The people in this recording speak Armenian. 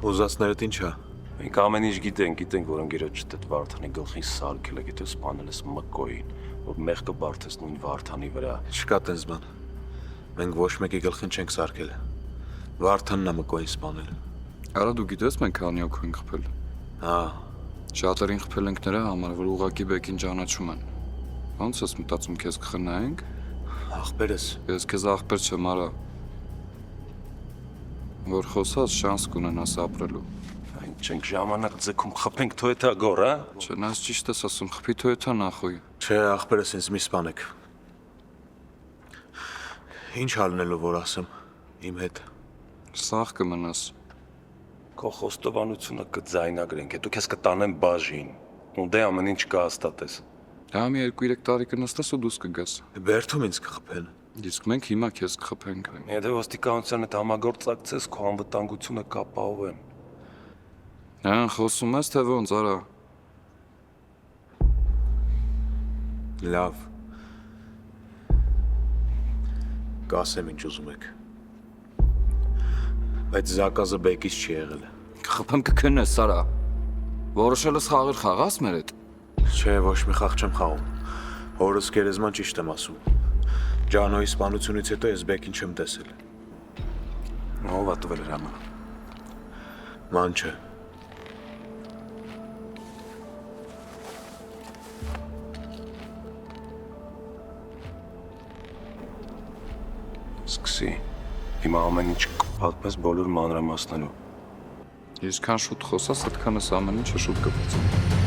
Ուզածներդ ինչա։ Մենք ամեն ինչ գիտենք, որ ընկերոջը դդ Վարդանի գլխին սարքել է, գիտես սպանել ես Մկոյին, որ մեղքը բարթես նույն Վարդանի վրա։ Չկա տենց բան։ Մենք ոչ մեկի գլխին չենք սարքել։ Վարդանն է Մկոյին սպանել։ Արա դու գիտես մենք քանի օք ենք խփել։ Հա, Շատերին խփել ենք նրա համար, որ ուղակի բեկին ճանաչում են։ Ոնց ես մտածում քեզ կխնայենք։ ախպերս։ Ես քեզ ախպեր չեմ արա։ Որ խոսած շանս կունենաս ապրելու։ Այն չենք ժամանակ ձգում խփենք թոյթա գոր, հա։ Չնայած ճիշտ ես ասում, խփի թոյթա նախույ։ Չէ, ախպերս ինձ մի սպանեք։ Ինչ ալնելու որ ասեմ իմ հետ։ Սաղ կմնաս։ Քո խոստովանությունը կձայնագրենք, հետո քեզ կտանեն բաժին։ Ու դե ամեն ինչ կհաստատես։ Դա մի 2-3 տարի կնստես ու դուրս կգաս։ Բերդում ինձ կխփեն։ Իսկ մենք հիմա քեզ կխփենք։ Եթե ոստիկանության հետ համագործակցես, քո անվտանգությունը կապահովեն։ Հա, խոսում ես թե ոնց արա։ Լավ։ Կասեմ ինչ ուզում եք։ Բայց զակազը բեկից չի եղել։ Կխփեմ կքնես արա։ Որոշել ես խաղեր խաղաս մեր հետ։ Չէ, ոչ մի խաղ չեմ խաղում։ Հորս գերեզման ճիշտ եմ ասում։ Ջանոյի սպանությունից հետո ես բեկին չեմ տեսել։ Ով է տվել հրամանը։ Մանչը։ Սկսի։ Հիմա ամեն ինչ կպատմես բոլոր մանրամասներով։ Ինչքան շուտ խոսաս, այդքան ամեն ինչը շուտ կբացի։